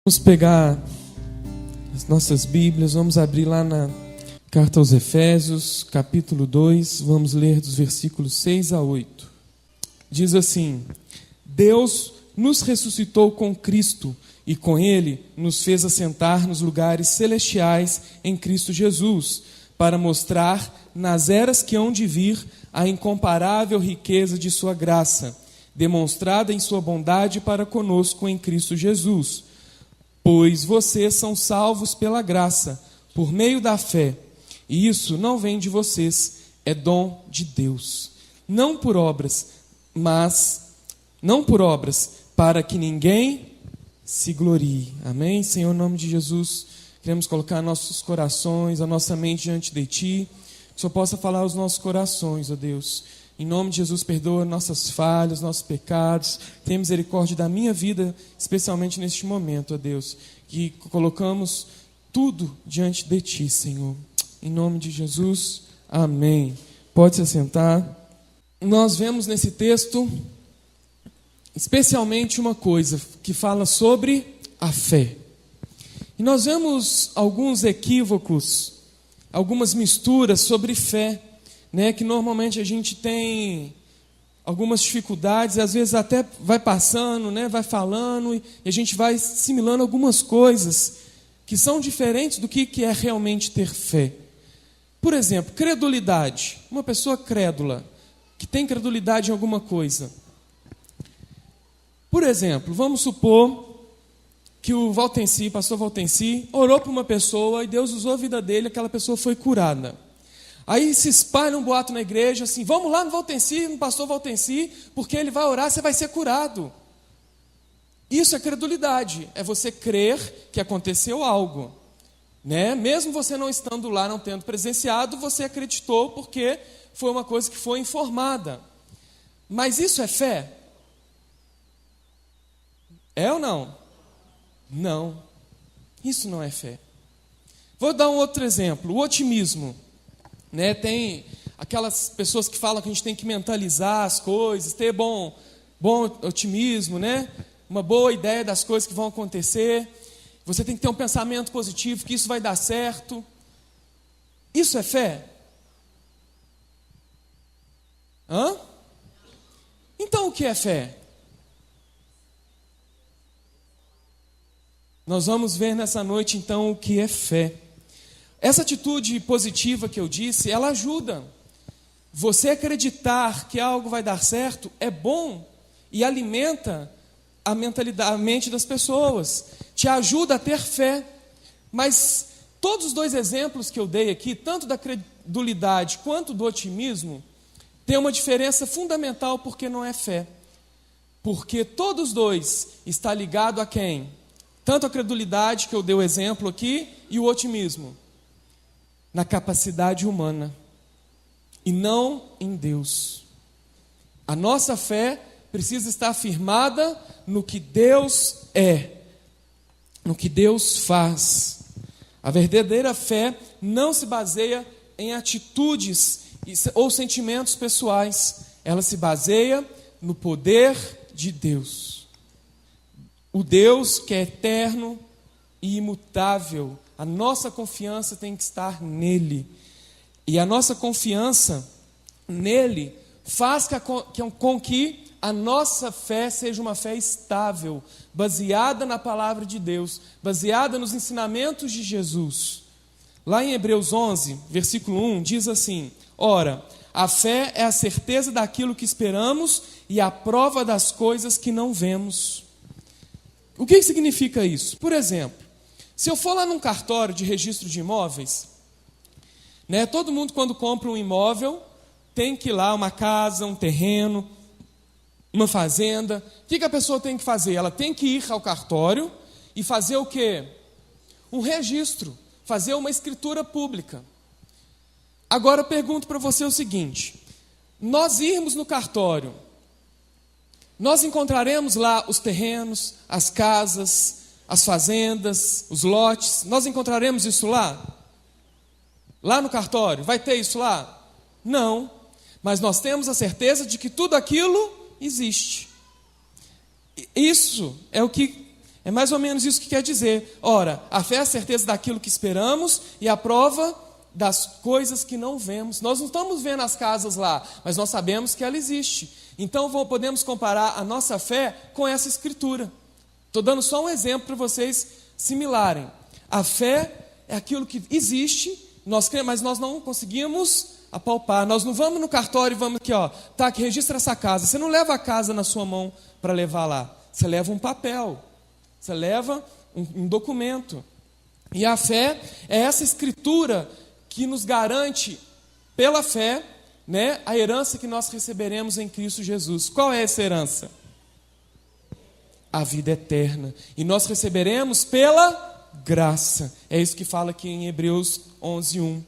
Vamos pegar as nossas Bíblias, vamos abrir lá na Carta aos Efésios, capítulo 2, vamos ler dos versículos 6 a 8. Diz assim: Deus nos ressuscitou com Cristo e com Ele nos fez assentar nos lugares celestiais em Cristo Jesus, para mostrar nas eras que hão de vir a incomparável riqueza de sua graça, demonstrada em sua bondade para conosco em Cristo Jesus. Pois vocês são salvos pela graça, por meio da fé, e isso não vem de vocês, é dom de Deus. Não por obras, para que ninguém se glorie. Amém? Senhor, em nome de Jesus, queremos colocar nossos corações, a nossa mente diante de Ti, que o Senhor possa falar aos nossos corações, ó Deus. Em nome de Jesus, perdoa nossas falhas, nossos pecados. Tenha misericórdia da minha vida, especialmente neste momento, ó Deus, que colocamos tudo diante de Ti, Senhor. Em nome de Jesus, amém. Pode se assentar. Nós vemos nesse texto, especialmente uma coisa que fala sobre a fé. E nós vemos alguns equívocos, algumas misturas sobre fé, que normalmente a gente tem algumas dificuldades, às vezes até vai passando, vai falando, e a gente vai assimilando algumas coisas que são diferentes do que é realmente ter fé. Por exemplo, credulidade. Uma pessoa crédula, que tem credulidade em alguma coisa. Por exemplo, vamos supor que o pastor Valtenci, orou por uma pessoa e Deus usou a vida dele, aquela pessoa foi curada. Aí se espalha um boato na igreja, assim, vamos lá no Valtenci, no pastor Valtenci, porque ele vai orar, você vai ser curado. Isso é credulidade, é você crer que aconteceu algo. Mesmo você não estando lá, não tendo presenciado, você acreditou porque foi uma coisa que foi informada. Mas isso é fé? É ou não? Não, isso não é fé. Vou dar um outro exemplo, o otimismo. Tem aquelas pessoas que falam que a gente tem que mentalizar as coisas, ter bom otimismo, uma boa ideia das coisas que vão acontecer. Você tem que ter um pensamento positivo, que isso vai dar certo. Isso é fé? Então o que é fé? Nós vamos ver nessa noite então o que é fé. Essa atitude positiva que eu disse, ela ajuda. Você acreditar que algo vai dar certo é bom e alimenta a mente das pessoas, te ajuda a ter fé. Mas todos os dois exemplos que eu dei aqui, tanto da credulidade quanto do otimismo, tem uma diferença fundamental porque não é fé. Porque todos os dois está ligado a quem? Tanto a credulidade, que eu dei o exemplo aqui, e o otimismo. Na capacidade humana e não em Deus. A nossa fé precisa estar firmada no que Deus é, no que Deus faz. A verdadeira fé não se baseia em atitudes ou sentimentos pessoais, ela se baseia no poder de Deus. O Deus que é eterno e imutável. A nossa confiança tem que estar nele. E a nossa confiança nele faz com que a nossa fé seja uma fé estável, baseada na palavra de Deus, baseada nos ensinamentos de Jesus. Lá em Hebreus 11, versículo 1, diz assim: Ora, a fé é a certeza daquilo que esperamos e a prova das coisas que não vemos. O que significa isso? Por exemplo, se eu for lá num cartório de registro de imóveis, todo mundo quando compra um imóvel, tem que ir lá, uma casa, um terreno, uma fazenda. O que a pessoa tem que fazer? Ela tem que ir ao cartório e fazer o quê? Um registro, fazer uma escritura pública. Agora eu pergunto para você o seguinte: nós irmos no cartório, nós encontraremos lá os terrenos, as casas, as fazendas, os lotes, nós encontraremos isso lá? Lá no cartório, vai ter isso lá? Não, mas nós temos a certeza de que tudo aquilo existe. Isso é o que É mais ou menos isso que quer dizer. Ora, a fé é a certeza daquilo que esperamos e a prova das coisas que não vemos. Nós não estamos vendo as casas lá, mas nós sabemos que ela existe. Então podemos comparar a nossa fé com essa escritura. Estou dando só um exemplo para vocês similarem. A fé é aquilo que existe, nós cremos, mas nós não conseguimos apalpar. Nós não vamos no cartório e vamos aqui, tá, que registra essa casa. Você não leva a casa na sua mão para levar lá. Você leva um papel, você leva um documento. E a fé é essa escritura que nos garante, pela fé, né, a herança que nós receberemos em Cristo Jesus. Qual é essa herança? A vida eterna. E nós receberemos pela graça. É isso que fala aqui em Hebreus 11:1.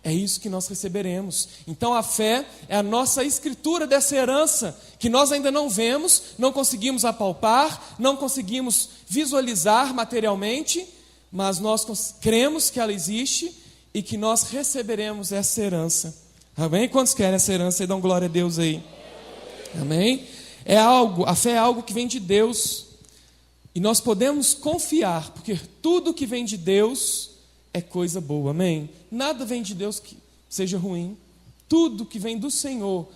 É isso que nós receberemos. Então a fé é a nossa escritura dessa herança, que nós ainda não vemos, não conseguimos apalpar, não conseguimos visualizar materialmente, mas nós cremos que ela existe e que nós receberemos essa herança. Amém? Quantos querem essa herança e dão glória a Deus aí? Amém? A fé é algo que vem de Deus. E nós podemos confiar, porque tudo que vem de Deus é coisa boa. Amém? Nada vem de Deus que seja ruim. Tudo que vem do Senhor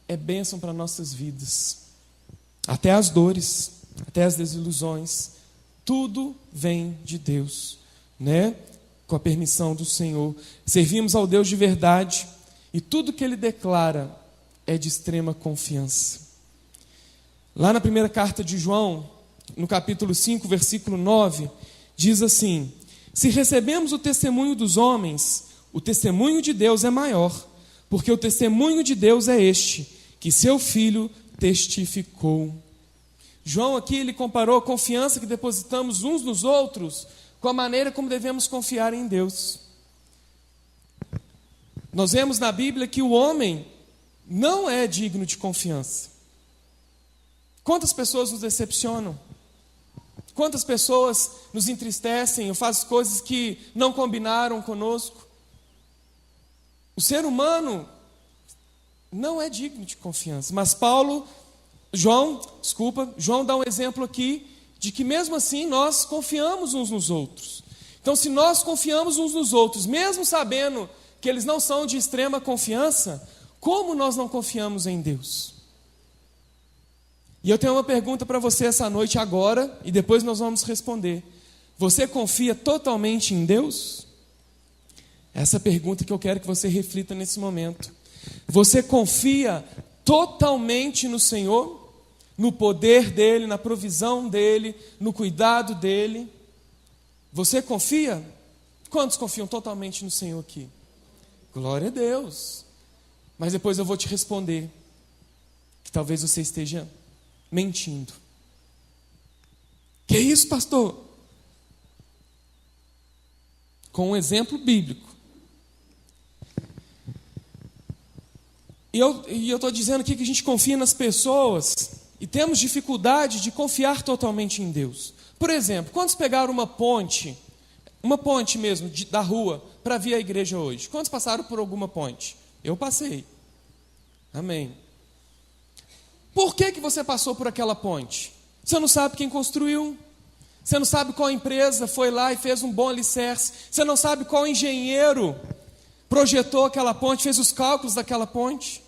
é bênção para nossas vidas. Até as dores, até as desilusões. Tudo vem de Deus, né? Com a permissão do Senhor. Servimos ao Deus de verdade e tudo que Ele declara é de extrema confiança. Lá na primeira carta de João, no capítulo 5, versículo 9, diz assim: se recebemos o testemunho dos homens, o testemunho de Deus é maior, porque o testemunho de Deus é este, que seu Filho testificou. João aqui ele comparou a confiança que depositamos uns nos outros com a maneira como devemos confiar em Deus. Nós vemos na Bíblia que o homem não é digno de confiança. Quantas pessoas nos decepcionam? Quantas pessoas nos entristecem ou fazem coisas que não combinaram conosco? O ser humano não é digno de confiança. Mas João dá um exemplo aqui de que mesmo assim nós confiamos uns nos outros. Então, se nós confiamos uns nos outros, mesmo sabendo que eles não são de extrema confiança, como nós não confiamos em Deus? E eu tenho uma pergunta para você essa noite agora, e depois nós vamos responder. Você confia totalmente em Deus? Essa pergunta que eu quero que você reflita nesse momento. Você confia totalmente no Senhor? No poder dEle, na provisão dEle, no cuidado dEle? Você confia? Quantos confiam totalmente no Senhor aqui? Glória a Deus. Mas depois eu vou te responder que talvez você esteja mentindo. Que isso, pastor? Com um exemplo bíblico. E eu estou dizendo aqui que a gente confia nas pessoas e temos dificuldade de confiar totalmente em Deus. Por exemplo, quantos pegaram uma ponte mesmo, da rua, para vir à igreja hoje? Quantos passaram por alguma ponte? Eu passei. Amém. Por que você passou por aquela ponte? Você não sabe quem construiu, você não sabe qual empresa foi lá e fez um bom alicerce, você não sabe qual engenheiro projetou aquela ponte, fez os cálculos daquela ponte.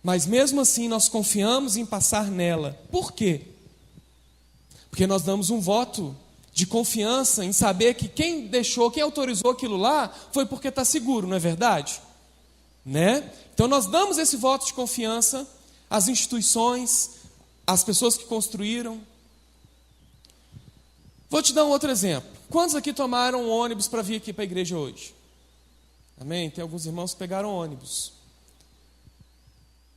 Mas mesmo assim nós confiamos em passar nela. Por quê? Porque nós damos um voto de confiança em saber que quem autorizou aquilo lá, foi porque está seguro, não é verdade? Né? Então nós damos esse voto de confiança às instituições, às pessoas que construíram. Vou te dar um outro exemplo. Quantos aqui tomaram um ônibus para vir aqui para a igreja hoje? Amém? Tem alguns irmãos que pegaram ônibus.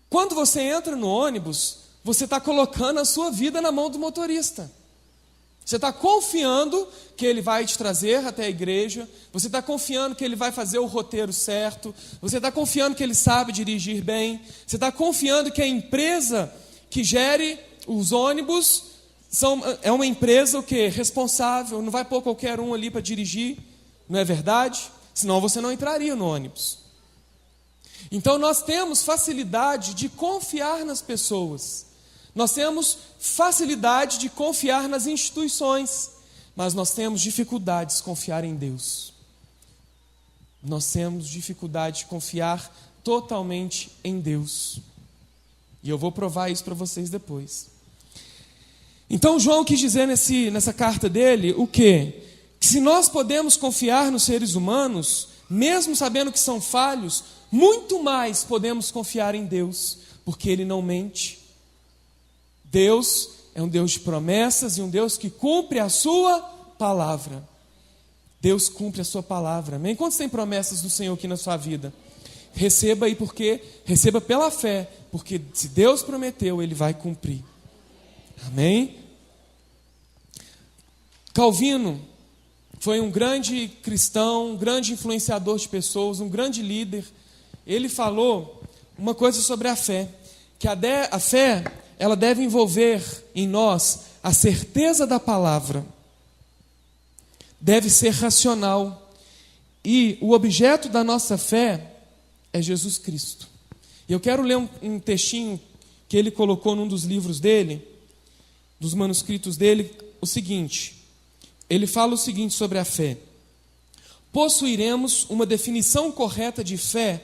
Quando você entra no ônibus, você está colocando a sua vida na mão do motorista. Você está confiando que ele vai te trazer até a igreja, você está confiando que ele vai fazer o roteiro certo, você está confiando que ele sabe dirigir bem, você está confiando que a empresa que gere os ônibus é uma empresa responsável, não vai pôr qualquer um ali para dirigir, não é verdade? Senão você não entraria no ônibus. Então nós temos facilidade de confiar nas pessoas. Nós temos facilidade de confiar nas instituições, mas nós temos dificuldades de confiar em Deus. Nós temos dificuldade de confiar totalmente em Deus. E eu vou provar isso para vocês depois. Então João quis dizer nessa carta dele o quê? Que se nós podemos confiar nos seres humanos, mesmo sabendo que são falhos, muito mais podemos confiar em Deus, porque Ele não mente. Deus é um Deus de promessas e um Deus que cumpre a sua palavra. Deus cumpre a sua palavra. Amém? Quantos têm promessas do Senhor aqui na sua vida? Receba aí, receba pela fé, porque se Deus prometeu, Ele vai cumprir. Amém? Calvino foi um grande cristão, um grande influenciador de pessoas, um grande líder. Ele falou uma coisa sobre a fé, que a fé, ela deve envolver em nós a certeza da palavra, deve ser racional, e o objeto da nossa fé é Jesus Cristo. E eu quero ler um textinho que ele colocou num dos livros dele, dos manuscritos dele, o seguinte. Ele fala o seguinte sobre a fé: possuiremos uma definição correta de fé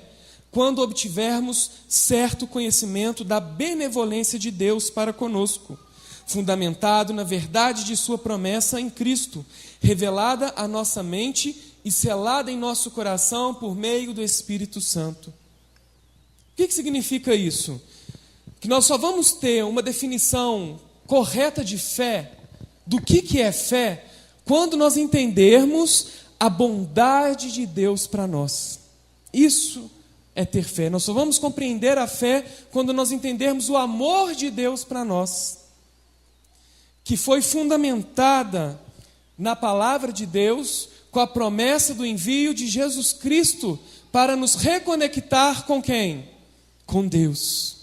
quando obtivermos certo conhecimento da benevolência de Deus para conosco, fundamentado na verdade de sua promessa em Cristo, revelada à nossa mente e selada em nosso coração por meio do Espírito Santo. O que significa isso? Que nós só vamos ter uma definição correta de fé, do que é fé, quando nós entendermos a bondade de Deus para nós. Isso é ter fé. Nós só vamos compreender a fé quando nós entendermos o amor de Deus para nós, que foi fundamentada na palavra de Deus, com a promessa do envio de Jesus Cristo para nos reconectar com quem? Com Deus.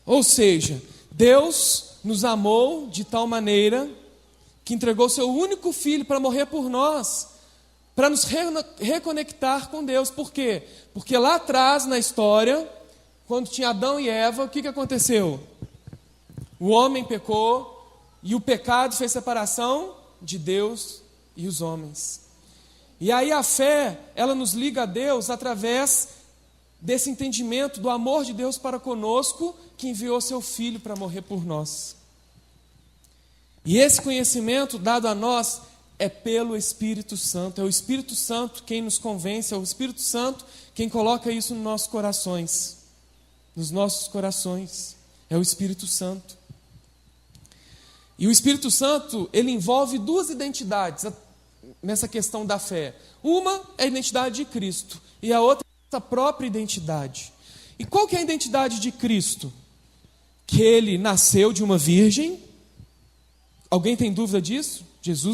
Ou seja, Deus nos amou de tal maneira que entregou seu único filho para morrer por nós, para nos reconectar com Deus. Por quê? Porque lá atrás na história, quando tinha Adão e Eva, o que aconteceu? O homem pecou e o pecado fez separação de Deus e os homens. E aí a fé, ela nos liga a Deus através desse entendimento do amor de Deus para conosco, que enviou seu Filho para morrer por nós. E esse conhecimento dado a nós é pelo Espírito Santo. É o Espírito Santo quem nos convence, é o Espírito Santo quem coloca isso nos nossos corações. Nos nossos corações. É o Espírito Santo. E o Espírito Santo, ele envolve duas identidades nessa questão da fé. Uma é a identidade de Cristo e a outra é a própria identidade. E qual que é a identidade de Cristo? Que ele nasceu de uma virgem. Alguém tem dúvida disso?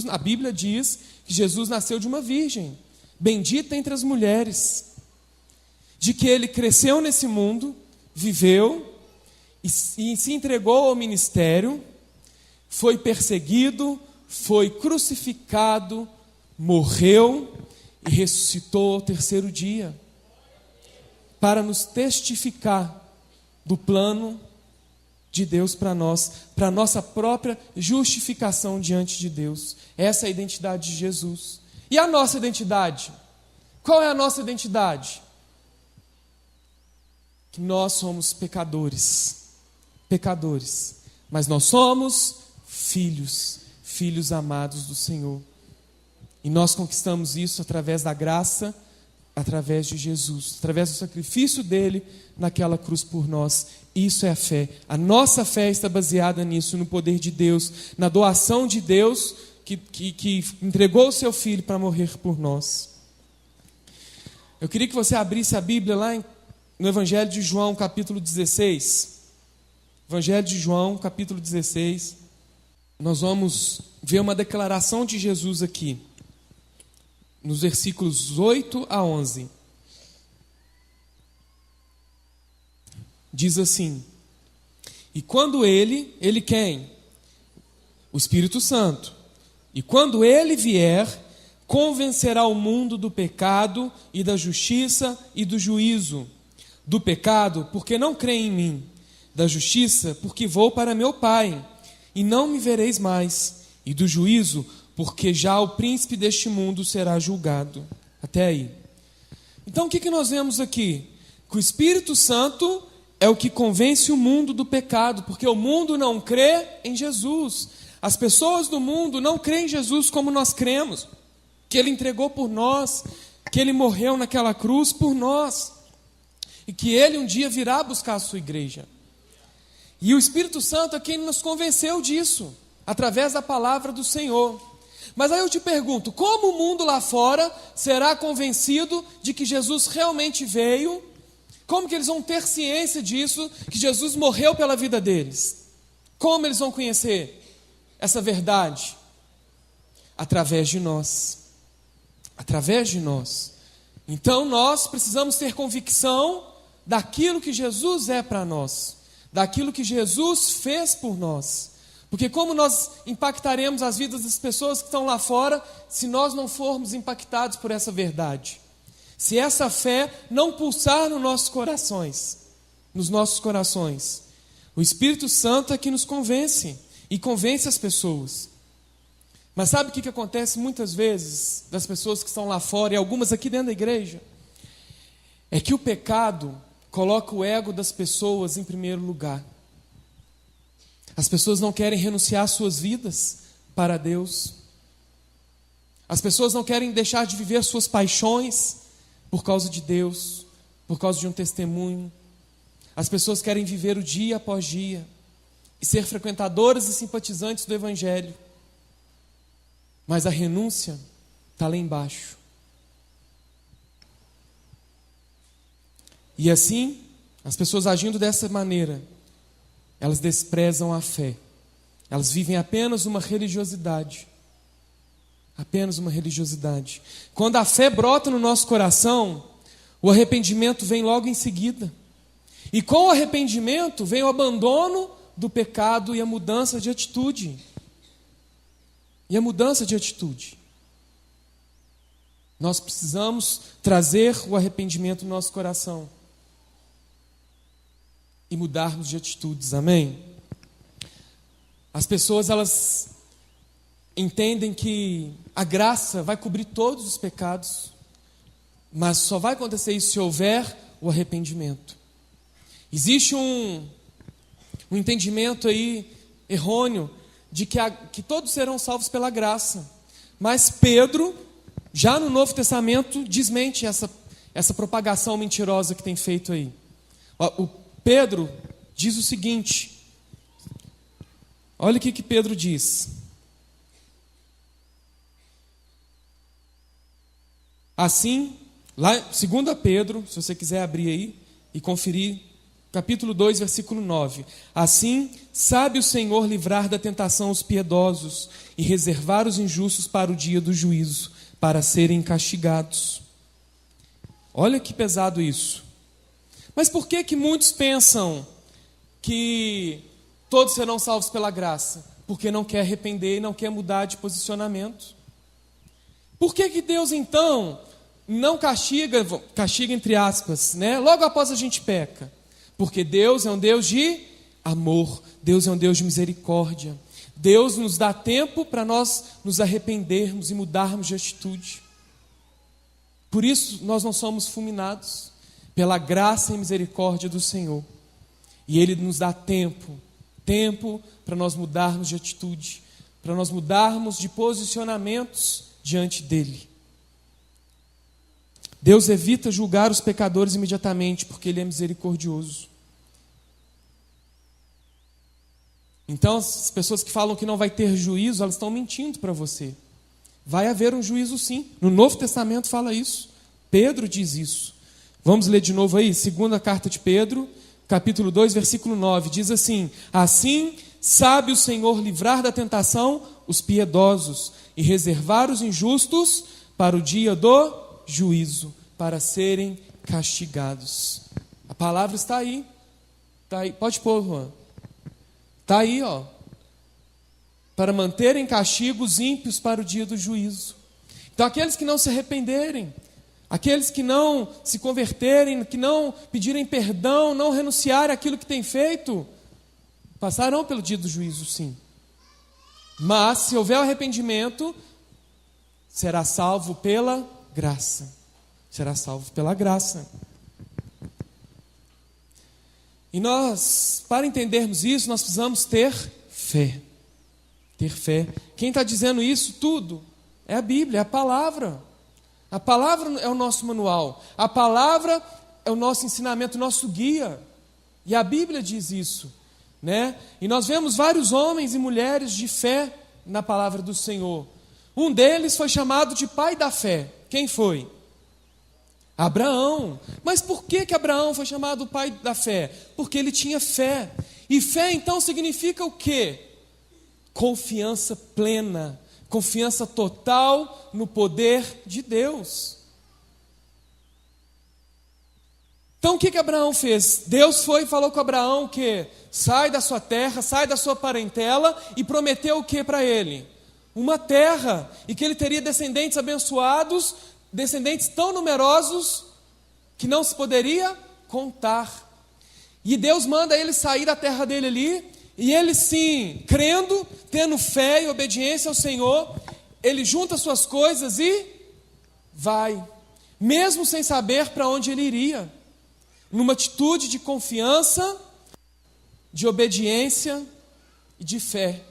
A Bíblia diz que Jesus nasceu de uma virgem, bendita entre as mulheres. De que ele cresceu nesse mundo, viveu e se entregou ao ministério, foi perseguido, foi crucificado, morreu e ressuscitou ao terceiro dia, para nos testificar do plano de Deus para nós, para a nossa própria justificação diante de Deus. Essa é a identidade de Jesus. E a nossa identidade? Qual é a nossa identidade? Que nós somos pecadores, mas nós somos filhos amados do Senhor. E nós conquistamos isso através da graça, através de Jesus, através do sacrifício dele naquela cruz por nós. Isso é a fé. A nossa fé está baseada nisso, no poder de Deus, na doação de Deus que entregou o seu Filho para morrer por nós. Eu queria que você abrisse a Bíblia lá no Evangelho de João, capítulo 16. Evangelho de João, capítulo 16. Nós vamos ver uma declaração de Jesus aqui, nos versículos 8 a 11. Diz assim: e quando ele quem? O Espírito Santo. E quando ele vier, convencerá o mundo do pecado e da justiça e do juízo. Do pecado, porque não crê em mim. da justiça, porque vou para meu Pai, e não me vereis mais, e do juízo, porque já o príncipe deste mundo será julgado. Até aí. Então o que nós vemos aqui? Que o Espírito Santo é o que convence o mundo do pecado, porque o mundo não crê em Jesus. As pessoas do mundo não creem em Jesus como nós cremos, que Ele entregou por nós, que Ele morreu naquela cruz por nós, e que Ele um dia virá buscar a sua igreja. E o Espírito Santo é quem nos convenceu disso, através da palavra do Senhor. Mas aí eu te pergunto, como o mundo lá fora será convencido de que Jesus realmente veio? Como que eles vão ter ciência disso, que Jesus morreu pela vida deles? Como eles vão conhecer essa verdade? Através de nós. Através de nós. Então nós precisamos ter convicção daquilo que Jesus é para nós, daquilo que Jesus fez por nós. Porque como nós impactaremos as vidas das pessoas que estão lá fora, se nós não formos impactados por essa verdade? Se essa fé não pulsar nos nossos corações, o Espírito Santo é que nos convence, e convence as pessoas. Mas sabe o que acontece muitas vezes das pessoas que estão lá fora, e algumas aqui dentro da igreja? É que o pecado coloca o ego das pessoas em primeiro lugar. As pessoas não querem renunciar às suas vidas para Deus. As pessoas não querem deixar de viver suas paixões por causa de Deus, por causa de um testemunho. As pessoas querem viver o dia após dia e ser frequentadoras e simpatizantes do Evangelho. Mas a renúncia está lá embaixo. E assim, as pessoas agindo dessa maneira, elas desprezam a fé. Elas vivem apenas uma religiosidade. Apenas uma religiosidade. Quando a fé brota no nosso coração, o arrependimento vem logo em seguida. E com o arrependimento vem o abandono do pecado e a mudança de atitude. Nós precisamos trazer o arrependimento no nosso coração e mudarmos de atitudes, amém? As pessoas, elas entendem que a graça vai cobrir todos os pecados, mas só vai acontecer isso se houver o arrependimento. Existe um entendimento aí errôneo de que todos serão salvos pela graça, mas Pedro, já no Novo Testamento, desmente essa propagação mentirosa que tem feito aí. O Pedro diz o seguinte, olha o que Pedro diz. Assim, lá, 2 Pedro, se você quiser abrir aí e conferir, capítulo 2, versículo 9. Assim, sabe o Senhor livrar da tentação os piedosos e reservar os injustos para o dia do juízo, para serem castigados. Olha que pesado isso. Mas por que muitos pensam que todos serão salvos pela graça? Porque não quer arrepender e não quer mudar de posicionamento. Por que Deus então não castiga entre aspas, né? Logo após a gente peca? Porque Deus é um Deus de amor, Deus é um Deus de misericórdia. Deus nos dá tempo para nós nos arrependermos e mudarmos de atitude. Por isso nós não somos fulminados, pela graça e misericórdia do Senhor. E Ele nos dá tempo para nós mudarmos de atitude, para nós mudarmos de posicionamentos diante dEle. Deus evita julgar os pecadores imediatamente, porque Ele é misericordioso. Então, as pessoas que falam que não vai ter juízo, elas estão mentindo para você. Vai haver um juízo sim. No Novo Testamento fala isso. Pedro diz isso. Vamos ler de novo aí? Segunda carta de Pedro, capítulo 2, versículo 9. Diz assim: assim sabe o Senhor livrar da tentação os piedosos e reservar os injustos para o dia do juízo, para serem castigados. A palavra está aí. Está aí. Pode pôr, Juan. Está aí, ó. Para manterem castigo os ímpios para o dia do juízo. Então, aqueles que não se arrependerem, Aqueles que não se converterem, que não pedirem perdão, não renunciarem àquilo que têm feito, passarão pelo dia do juízo, sim. Mas, se houver arrependimento, será salvo pela graça. Será salvo pela graça. E nós, para entendermos isso, nós precisamos ter fé. Ter fé. Quem está dizendo isso tudo é a Bíblia, é a palavra. A palavra é o nosso manual. A palavra é o nosso ensinamento, o nosso guia. E a Bíblia diz isso, né? E nós vemos vários homens e mulheres de fé na palavra do Senhor. Um deles foi chamado de pai da fé. Quem foi? Abraão. Mas por que Abraão foi chamado pai da fé? Porque ele tinha fé. E fé então significa o quê? Confiança plena, confiança total no poder de Deus. Então o que Abraão fez? Deus foi e falou com Abraão que sai da sua terra, sai da sua parentela e prometeu o que para ele? Uma terra, e que ele teria descendentes abençoados, descendentes tão numerosos que não se poderia contar. E Deus manda ele sair da terra dele ali, e ele sim, crendo, tendo fé e obediência ao Senhor, ele junta suas coisas e vai, mesmo sem saber para onde ele iria, numa atitude de confiança, de obediência e de fé.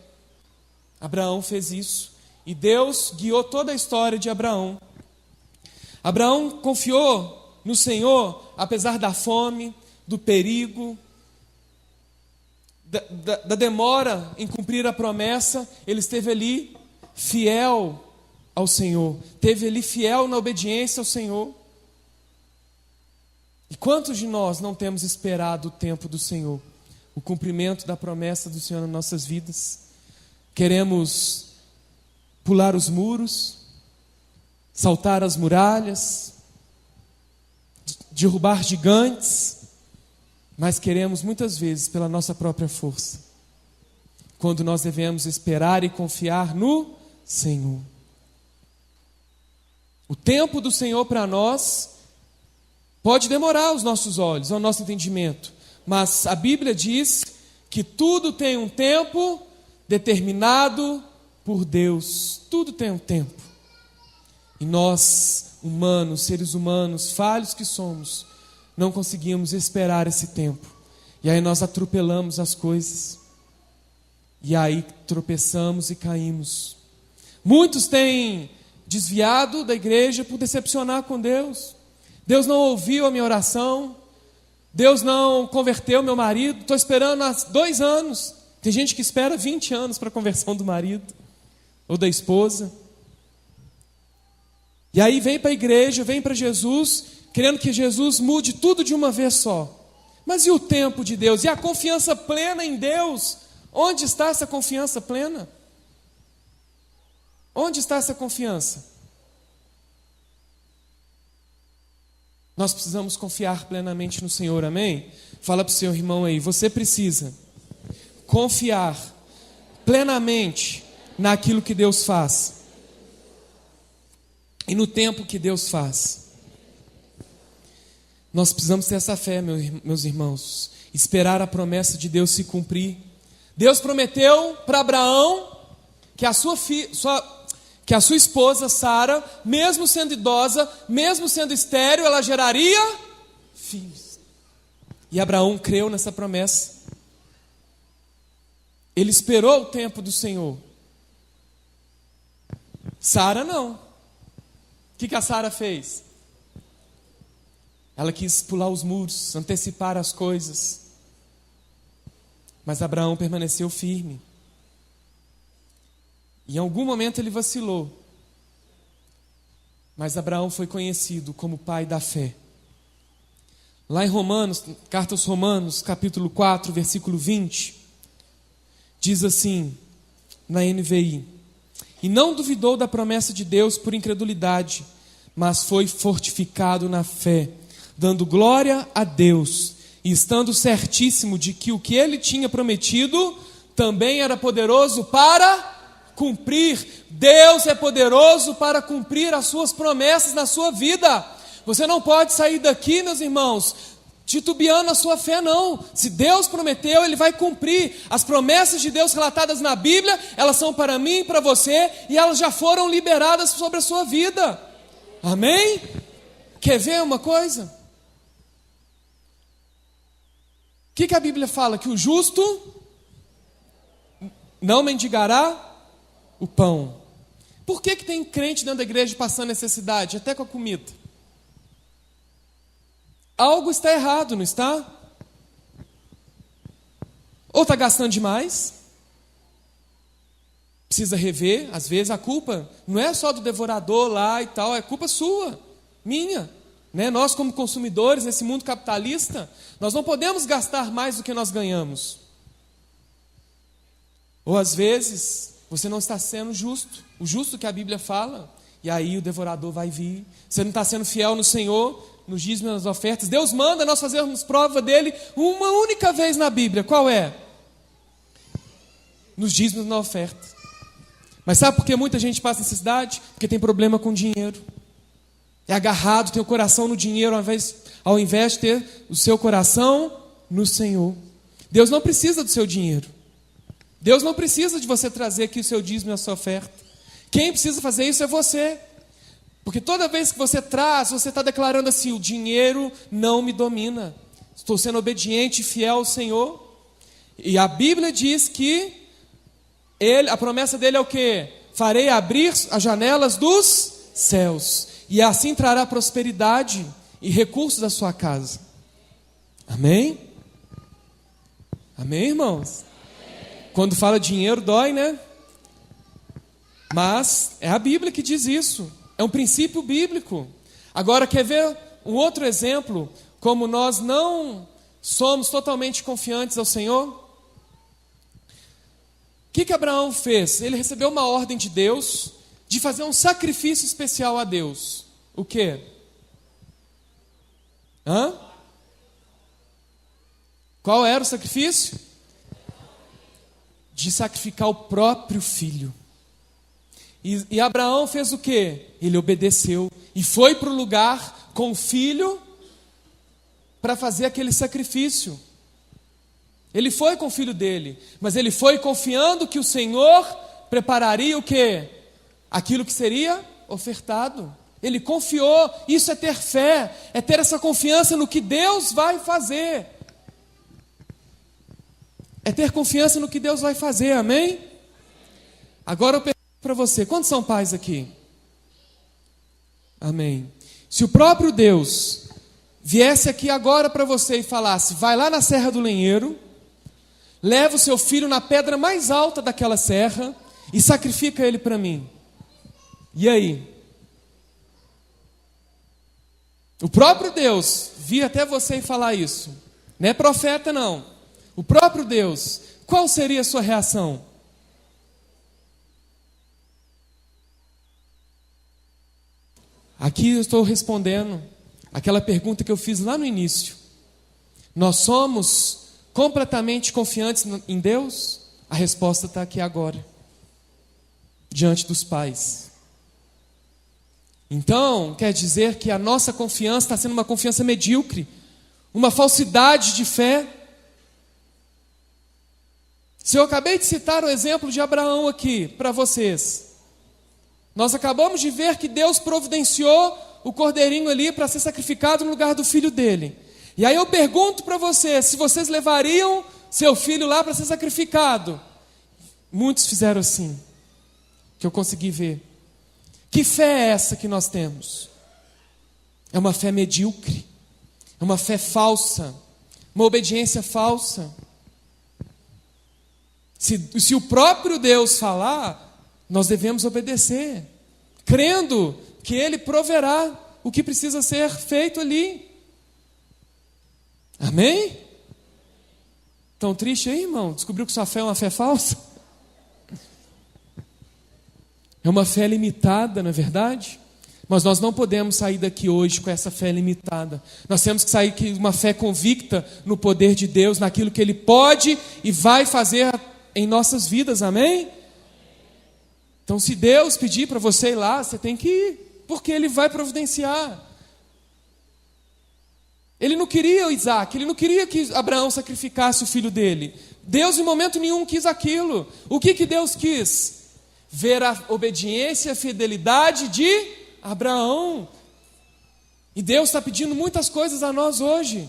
Abraão fez isso, e Deus guiou toda a história de Abraão. Abraão confiou no Senhor, apesar da fome, do perigo, da demora em cumprir a promessa. Ele esteve ali fiel ao Senhor, esteve ali fiel na obediência ao Senhor. E quantos de nós não temos esperado o tempo do Senhor, o cumprimento da promessa do Senhor nas nossas vidas? Queremos pular os muros, saltar as muralhas, derrubar gigantes, mas queremos muitas vezes pela nossa própria força, quando nós devemos esperar e confiar no Senhor. O tempo do Senhor para nós pode demorar aos nossos olhos, ao nosso entendimento, mas a Bíblia diz que tudo tem um tempo determinado por Deus. Tudo tem um tempo. E nós, humanos, seres humanos, falhos que somos, não conseguimos esperar esse tempo. E aí nós atropelamos as coisas. E aí tropeçamos e caímos. Muitos têm desviado da igreja por decepcionar com Deus. Deus não ouviu a minha oração. Deus não converteu meu marido. Estou esperando há 2 anos. Tem gente que espera 20 anos para a conversão do marido ou da esposa. E aí vem para a igreja, vem para Jesus, querendo que Jesus mude tudo de uma vez só. Mas e o tempo de Deus? E a confiança plena em Deus? Onde está essa confiança plena? Onde está essa confiança? Nós precisamos confiar plenamente no Senhor, amém? Fala para o seu irmão aí, você precisa confiar plenamente naquilo que Deus faz e no tempo que Deus faz. Nós precisamos ter essa fé, meus irmãos, esperar a promessa de Deus se cumprir. Deus prometeu para Abraão que a sua esposa Sara, mesmo sendo idosa, mesmo sendo estéril, ela geraria filhos. E Abraão creu nessa promessa. Ele esperou o tempo do Senhor. Sara não. O que a Sara fez? Ela quis pular os muros, antecipar as coisas. Mas Abraão permaneceu firme. Em algum momento ele vacilou. Mas Abraão foi conhecido como pai da fé. Lá em Romanos, carta aos Romanos, capítulo 4, versículo 20, diz assim, na NVI: e não duvidou da promessa de Deus por incredulidade, mas foi fortificado na fé, dando glória a Deus, e estando certíssimo de que o que ele tinha prometido também era poderoso para cumprir. Deus é poderoso para cumprir as suas promessas na sua vida. Você não pode sair daqui, meus irmãos, titubeando a sua fé, não. Se Deus prometeu, Ele vai cumprir. As promessas de Deus relatadas na Bíblia, elas são para mim e para você, e elas já foram liberadas sobre a sua vida. Amém? Quer ver uma coisa? O que a Bíblia fala? Que o justo não mendigará o pão. Por que tem crente dentro da igreja passando necessidade, até com a comida? Algo está errado, não está? Ou está gastando demais? Precisa rever. Às vezes a culpa não é só do devorador lá e tal, é culpa sua, minha. Né? Nós como consumidores nesse mundo capitalista, nós não podemos gastar mais do que nós ganhamos. Ou às vezes você não está sendo justo, o justo que a Bíblia fala, e aí o devorador vai vir. Você não está sendo fiel no Senhor, nos dízimos e nas ofertas. Deus manda nós fazermos prova dele uma única vez na Bíblia. Qual é? Nos dízimos e na oferta. Mas sabe por que muita gente passa necessidade? Porque tem problema com dinheiro. É agarrado, tem o coração no dinheiro ao invés de ter o seu coração no Senhor. Deus não precisa do seu dinheiro. Deus não precisa de você trazer aqui o seu dízimo e a sua oferta. Quem precisa fazer isso é você. Porque toda vez que você traz, você está declarando assim: o dinheiro não me domina. Estou sendo obediente e fiel ao Senhor. E a Bíblia diz que a promessa dele é o quê? Farei abrir as janelas dos céus, e assim trará prosperidade e recursos à sua casa. Amém? Amém, irmãos? Quando fala dinheiro dói, né? Mas é a Bíblia que diz isso. É um princípio bíblico. Agora, quer ver um outro exemplo? Como nós não somos totalmente confiantes ao Senhor? O que Abraão fez? Ele recebeu uma ordem de Deus de fazer um sacrifício especial a Deus. O quê? Qual era o sacrifício? De sacrificar o próprio filho. E Abraão fez o quê? Ele obedeceu e foi para o lugar com o filho para fazer aquele sacrifício. Ele foi com o filho dele, mas ele foi confiando que o Senhor prepararia o quê? Aquilo que seria ofertado. Ele confiou. Isso é ter fé, é ter essa confiança no que Deus vai fazer. É ter confiança no que Deus vai fazer, amém? Agora eu pergunto para você, quantos são pais aqui? Amém. Se o próprio Deus viesse aqui agora para você e falasse: vai lá na Serra do Lenheiro, leva o seu filho na pedra mais alta daquela serra e sacrifica ele para mim. E aí? O próprio Deus vir até você e falar isso. Não é profeta, não. O próprio Deus. Qual seria a sua reação? Aqui eu estou respondendo aquela pergunta que eu fiz lá no início. Nós somos completamente confiantes em Deus? A resposta está aqui agora, diante dos pais. Então, quer dizer que a nossa confiança está sendo uma confiança medíocre, uma falsidade de fé. Se eu acabei de citar o exemplo de Abraão aqui para vocês, nós acabamos de ver que Deus providenciou o cordeirinho ali para ser sacrificado no lugar do filho dele. E aí eu pergunto para vocês, se vocês levariam seu filho lá para ser sacrificado? Muitos fizeram assim, que eu consegui ver. Que fé é essa que nós temos? É uma fé medíocre, é uma fé falsa, uma obediência falsa. Se o próprio Deus falar, nós devemos obedecer, crendo que Ele proverá o que precisa ser feito ali. Amém? Tão triste aí, irmão? Descobriu que sua fé é uma fé falsa? É uma fé limitada, não é verdade? Mas nós não podemos sair daqui hoje com essa fé limitada. Nós temos que sair com uma fé convicta no poder de Deus, naquilo que Ele pode e vai fazer em nossas vidas, amém? Então, se Deus pedir para você ir lá, você tem que ir, porque Ele vai providenciar. Ele não queria o Isaac, ele não queria que Abraão sacrificasse o filho dele. Deus em momento nenhum quis aquilo. O que Deus quis? Ver a obediência e a fidelidade de Abraão. E Deus está pedindo muitas coisas a nós hoje.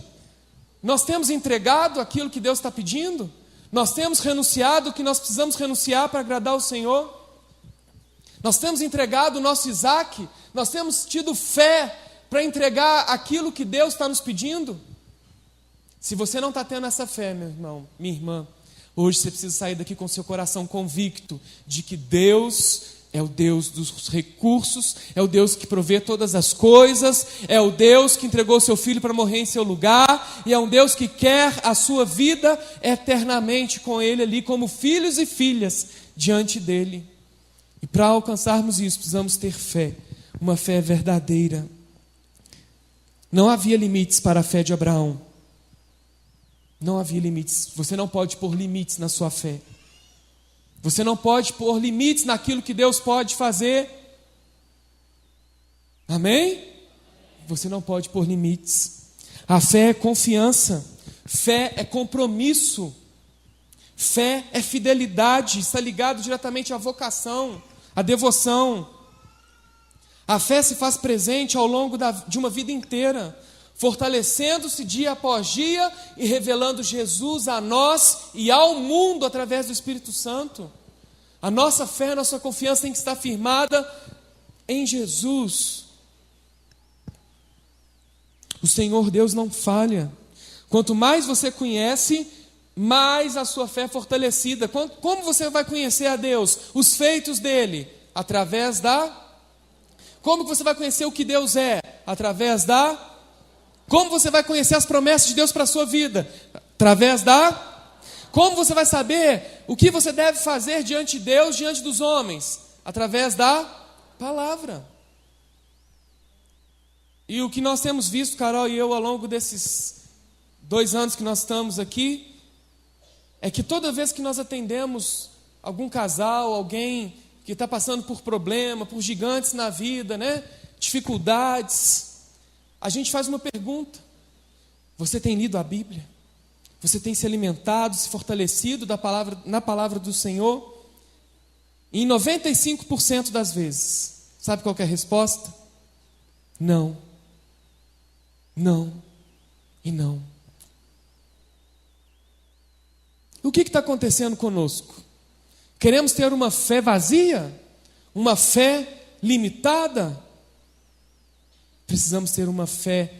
Nós temos entregado aquilo que Deus está pedindo? Nós temos renunciado o que nós precisamos renunciar para agradar o Senhor? Nós temos entregado o nosso Isaac? Nós temos tido fé para entregar aquilo que Deus está nos pedindo? Se você não está tendo essa fé, meu irmão, minha irmã, hoje você precisa sair daqui com seu coração convicto de que Deus é o Deus dos recursos, é o Deus que provê todas as coisas, é o Deus que entregou seu filho para morrer em seu lugar, e é um Deus que quer a sua vida eternamente com Ele ali, como filhos e filhas diante dEle. E para alcançarmos isso, precisamos ter fé, uma fé verdadeira. Não havia limites para a fé de Abraão. Não havia limites. Você não pode pôr limites na sua fé. Você não pode pôr limites naquilo que Deus pode fazer. Amém? Você não pode pôr limites. A fé é confiança. Fé é compromisso. Fé é fidelidade. Está ligado diretamente à vocação, à devoção. A fé se faz presente ao longo de uma vida inteira, fortalecendo-se dia após dia e revelando Jesus a nós e ao mundo através do Espírito Santo. A nossa fé, a nossa confiança tem que estar firmada em Jesus. O Senhor Deus não falha. Quanto mais você conhece, mais a sua fé é fortalecida. Como você vai conhecer a Deus? Os feitos dele, através da... Como você vai conhecer o que Deus é? Através da... Como você vai conhecer as promessas de Deus para a sua vida? Através da... Como você vai saber o que você deve fazer diante de Deus, diante dos homens? Através da palavra. E o que nós temos visto, Carol e eu, ao longo desses 2 anos que nós estamos aqui, é que toda vez que nós atendemos algum casal, alguém que está passando por problema, por gigantes na vida, né? Dificuldades, a gente faz uma pergunta: você tem lido a Bíblia? Você tem se alimentado, se fortalecido na palavra do Senhor? E em 95% das vezes, sabe qual que é a resposta? Não. Não. E não. O que está acontecendo conosco? Queremos ter uma fé vazia? Uma fé limitada? Precisamos ter uma fé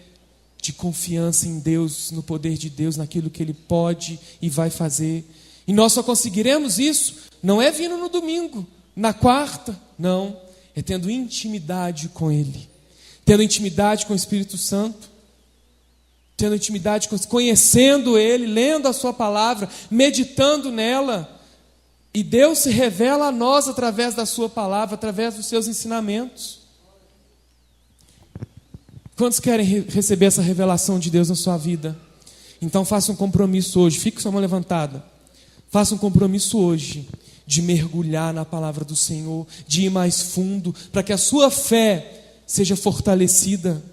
de confiança em Deus, no poder de Deus, naquilo que Ele pode e vai fazer. E nós só conseguiremos isso, não é vindo no domingo, na quarta, não. É tendo intimidade com Ele, tendo intimidade com o Espírito Santo, tendo intimidade, conhecendo Ele, lendo a Sua palavra, meditando nela. E Deus se revela a nós através da Sua palavra, através dos seus ensinamentos. Quantos querem receber essa revelação de Deus na sua vida? Então faça um compromisso hoje, fique com sua mão levantada. Faça um compromisso hoje de mergulhar na palavra do Senhor, de ir mais fundo, para que a sua fé seja fortalecida.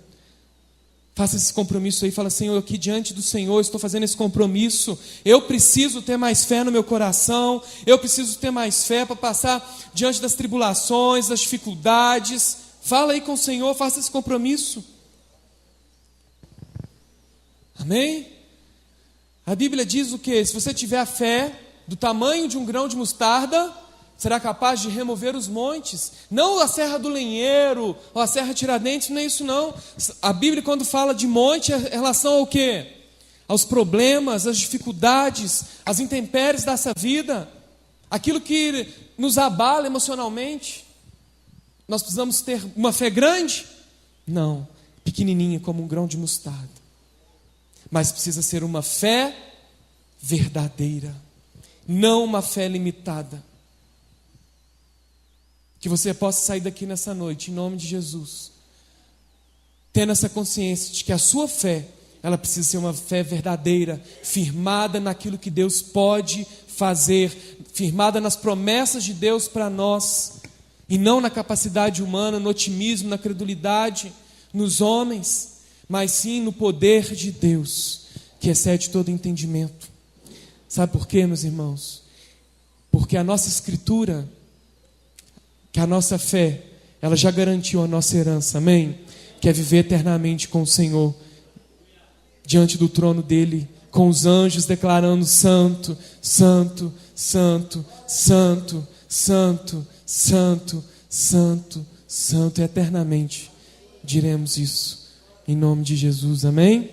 Faça esse compromisso aí, fala: Senhor, aqui diante do Senhor estou fazendo esse compromisso. Eu preciso ter mais fé no meu coração, eu preciso ter mais fé para passar diante das tribulações, das dificuldades. Fala aí com o Senhor, faça esse compromisso. Amém? A Bíblia diz o quê? Se você tiver a fé do tamanho de um grão de mostarda, será capaz de remover os montes. Não a Serra do Lenheiro, ou a Serra Tiradentes, não é isso não. A Bíblia, quando fala de monte, é em relação ao quê? Aos problemas, às dificuldades, às intempéries dessa vida, aquilo que nos abala emocionalmente. Nós precisamos ter uma fé grande? Não, pequenininha como um grão de mostarda. Mas precisa ser uma fé verdadeira, não uma fé limitada. Que você possa sair daqui nessa noite, em nome de Jesus, tendo essa consciência de que a sua fé, ela precisa ser uma fé verdadeira, firmada naquilo que Deus pode fazer, firmada nas promessas de Deus para nós, e não na capacidade humana, no otimismo, na credulidade, nos homens. mas sim no poder de Deus, que excede todo entendimento. Sabe por quê, meus irmãos? Porque a nossa escritura, que a nossa fé, ela já garantiu a nossa herança, amém? Que é viver eternamente com o Senhor, diante do trono dele, com os anjos declarando: santo, santo, santo, santo, santo, santo, santo, santo. Eternamente diremos isso, em nome de Jesus, amém?